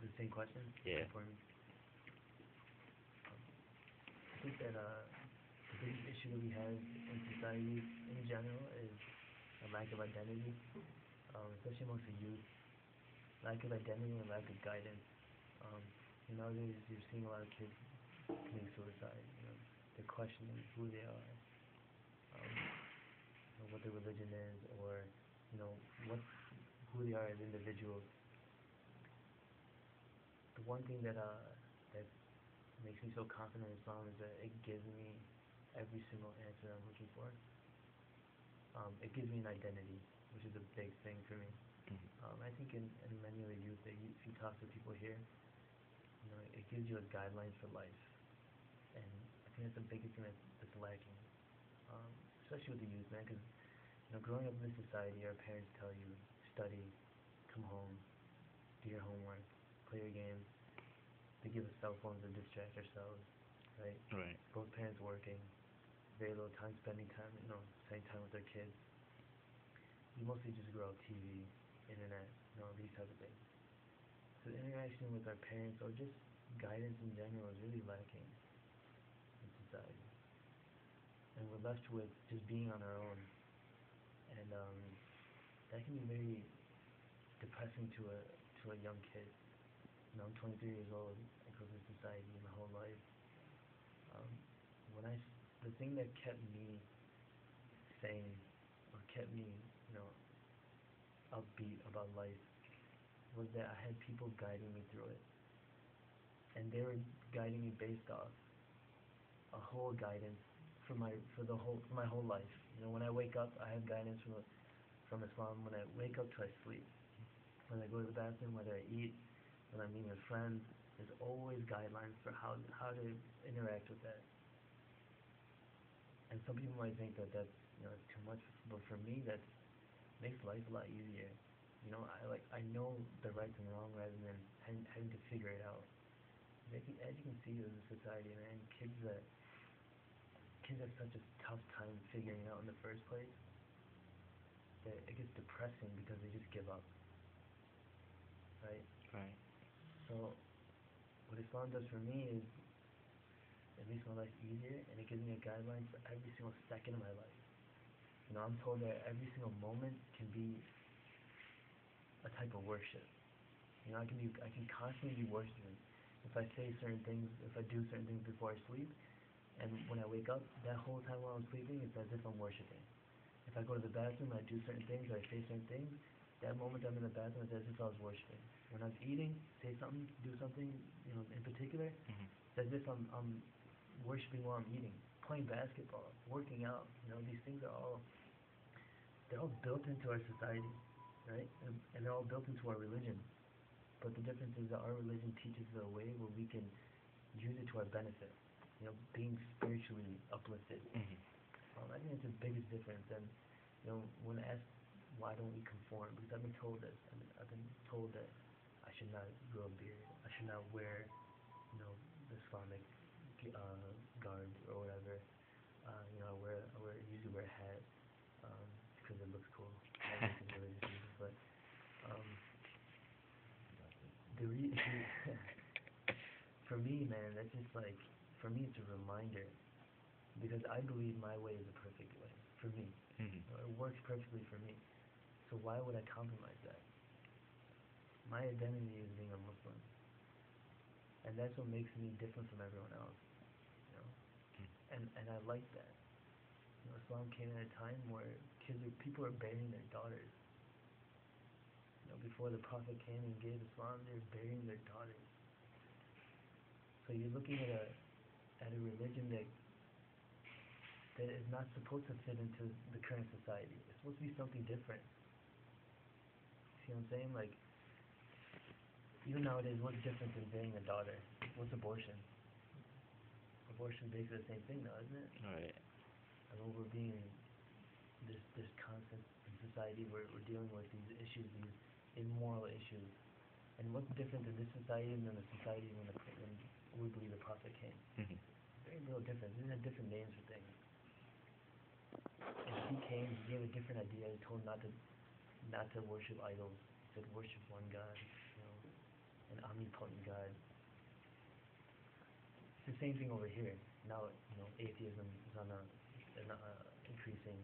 the same question Yeah. for me. I think that the biggest issue that we have in society in general is a lack of identity, especially amongst the youth. Lack of identity and lack of guidance. Um, Nowadays, you're seeing a lot of kids committing suicide. They're questioning who they are, what their religion is, or you know what who they are as individuals. The one thing that makes me so confident in Islam is that it gives me every single answer I'm looking for. It gives me an identity, which is a big thing for me. I think in many of the youth, if you talk to people here, it gives you a guidelines for life, and I think that's the biggest thing that's lacking, especially with the youth, man. Because growing up in this society, our parents tell you study, come home, do your homework, play your games. They give us cell phones to distract ourselves, right? Right. Both parents working, very little time spending time with their kids. We mostly just grow up TV, internet, these type of things. So the interaction with our parents or just guidance in general is really lacking in society. And we're left with just being on our own. And that can be very depressing to a young kid. I'm 23 years old. I grew up in society my whole life. Um, the thing that kept me sane or kept me, upbeat about life was that I had people guiding me through it, and they were guiding me based off a whole guidance for my whole life. When I wake up, I have guidance from Islam. When I wake up till I sleep, when I go to the bathroom, whether I eat, when I'm meeting with friends, there's always guidelines for how to interact with that. And some people might think that that's it's too much, but for me that makes life a lot easier. I know the right and wrong rather than having to figure it out. As you can see in the society, man, kids have such a tough time figuring it out in the first place that it gets depressing because they just give up, right? Right. So what Islam does for me is it makes my life easier, and it gives me a guideline for every single second of my life. I'm told that every single moment can be a type of worship. I can constantly be worshiping. If I say certain things, if I do certain things before I sleep, and when I wake up, that whole time while I'm sleeping, it's as if I'm worshiping. If I go to the bathroom, I do certain things, or I say certain things, that moment I'm in the bathroom, it's as if I was worshiping. When I was eating, say something, do something, in particular, it's as if I'm worshiping while I'm eating. Playing basketball, working out, these things they're all built into our society, right? And they're all built into our religion. But the difference is that our religion teaches us a way where we can use it to our benefit, being spiritually uplifted. I think that's the biggest difference. And when asked why don't we conform, because I've been told this. I've been told that I should not grow a beard. I should not wear, the Islamic garb or whatever. I usually wear a hat because it looks cool. Not for religious reasons, but for me, man, that's just for me, it's a reminder because I believe my way is a perfect way for me. It works perfectly for me. So why would I compromise that? My identity is being a Muslim, and that's what makes me different from everyone else. And I like that. Islam came at a time where people are burying their daughters. Before the Prophet came and gave Islam, they were burying their daughters. So you're looking at a religion that is not supposed to fit into the current society. It's supposed to be something different. See what I'm saying? Like, even nowadays, what's different than burying a daughter? What's abortion? Abortion is basically the same thing, though, isn't it? Right. I mean, we're being this constant in society where we're dealing with these issues, these immoral issues. And what's different in this society than the society when we believe the Prophet came? Very little difference. These are different names for things. And he came, he gave a different idea. He told not to worship idols. He said worship one God. an omnipotent God. It's the same thing over here. Now, atheism is on an increasing,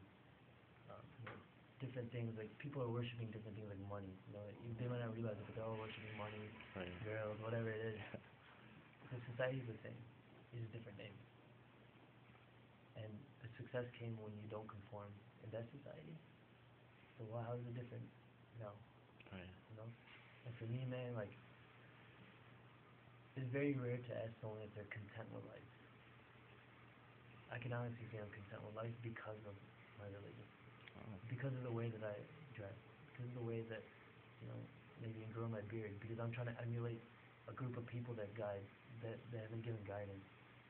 different things, like, people are worshiping different things like money, they might not realize it, but they're all worshiping money, Right. girls, whatever it is. The society is the same, it's just different names. And the success came when you don't conform in that society. So how is it different now? Right. And for me, man, like, it's very rare to ask someone if they're content with life. I can honestly say I'm content with life because of my religion. Oh. Because of the way that I dress. Because of the way that, maybe I grow my beard. Because I'm trying to emulate a group of people that have been given guidance.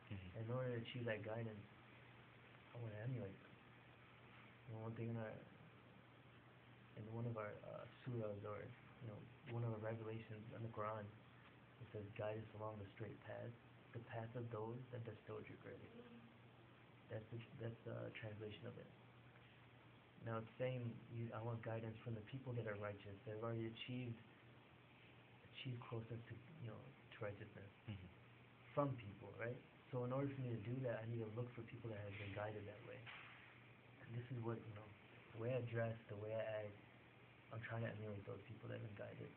Mm-hmm. And in order to achieve that guidance, I want to emulate them. One thing in one of our surahs, or one of the revelations in the Quran, it says, "Guide us along the straight path, the path of those that bestowed your grace." That's the translation of it. Now it's saying, I want guidance from the people that are righteous. They've already achieved closeness to righteousness. Mm-hmm. From people, right? So in order for me to do that, I need to look for people that have been guided that way. And this is what, the way I dress, the way I act, I'm trying to emulate those people that have been guided.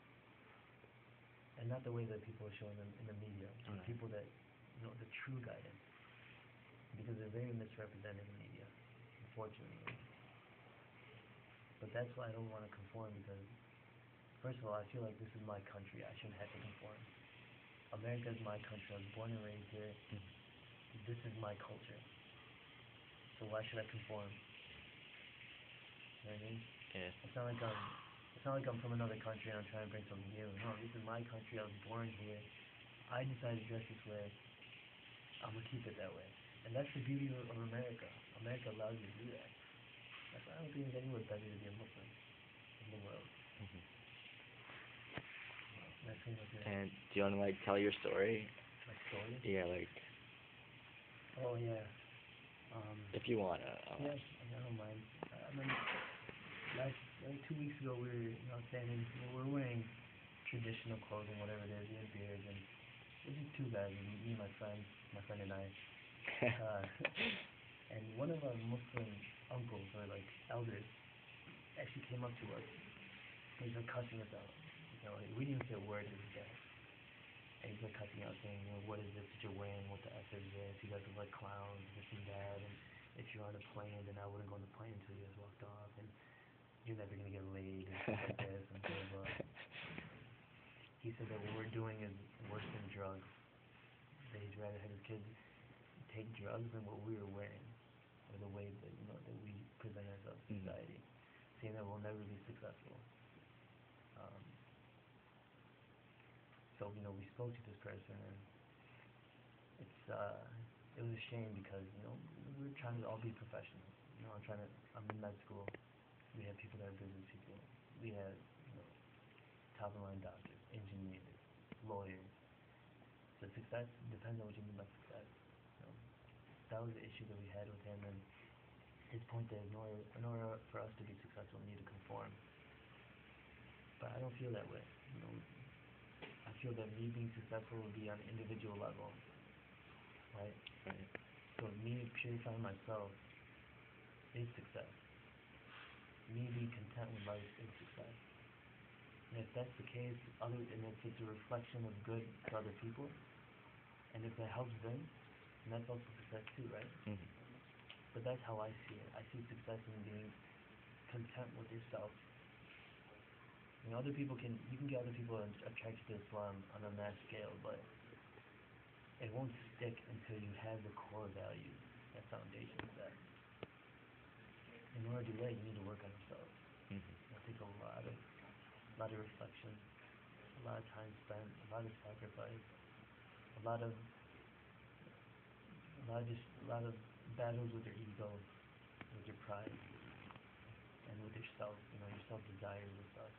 And not the way that people are showing them in the media. The people that, the true guidance. Because they're very misrepresented in the media, unfortunately. But that's why I don't want to conform, because, first of all, I feel like this is my country. I shouldn't have to conform. America is my country. I was born and raised here. Mm-hmm. This is my culture. So why should I conform? You know what I mean? Yeah. It's not like I'm from another country and I'm trying to bring something new. No, this is my country. I was born here. I decided to dress this way. I'm gonna keep it that way. And that's the beauty of America. America allows you to do that. I don't think there's anywhere better to be a Muslim in the world. Mm-hmm. That's pretty much it. And do you want to tell your story? My story? Yeah, Oh yeah. If you wanna. Yeah, I don't mind. I mean, 2 weeks ago we were standing. We were wearing traditional clothing, whatever it is. We had beards, and it was just two guys, me and my friend and I. And one of our Muslim uncles, or elders, actually came up to us. He's cussing us out. We didn't even say a word to this guy. And he's cussing out, saying, what is this that you're wearing? What the F is this? You guys look like clowns, this and that. And if you're on a plane, then I wouldn't go on the plane until you guys walked off. And you're never gonna get laid, and stuff like this, and blah blah. He said that what we're doing is worse than drugs. That he'd rather have his kids take drugs than what we were wearing, or the way that that we present ourselves in society, saying that we'll never be successful. So we spoke to this person, and it was a shame, because we were trying to all be professionals. I'm in med school. We have people that are business people. We have top of the line doctors, engineers, lawyers. So success depends on what you mean by success. That was the issue that we had with him, and his point that in order for us to be successful, we need to conform. But I don't feel that way. I feel that me being successful would be on an individual level, right? Right. So me purifying myself is success. Me being content with life is success. And if that's the case, and if it's a reflection of good to other people, and if that helps them, then that's also success too, right? Mm-hmm. But that's how I see it. I see success in being content with yourself. Other people you can get other people attracted to Islam on a mass scale, but it won't stick until you have the core values, that foundation set. In order to do that, you need to work on yourself. Mm-hmm. It takes a lot of reflection, a lot of time spent, a lot of sacrifice, a lot of battles with your ego, with your pride, and with yourself, your self-desires and stuff.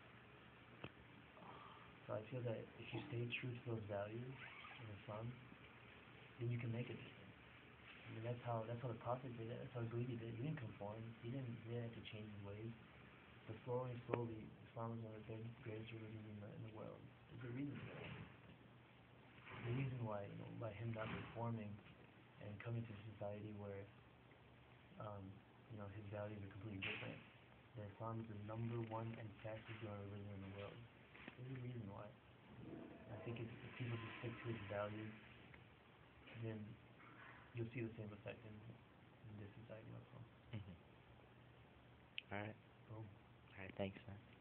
So I feel that if you stay true to those values in Islam, then you can make a difference. That's how the Prophet did it. That's how Gandhi did it. He didn't conform. He didn't have to change his ways. But slowly, Islam is one of the greatest religions in the world. There's a reason for that. the reason why, by him not reforming and coming to a society where, his values are completely different, that Islam is the number one and fastest growing religion in the world. There's a reason why. I think if people just stick to his values, then you'll see the same effect in this society also. Alright. Boom. Alright, thanks, man.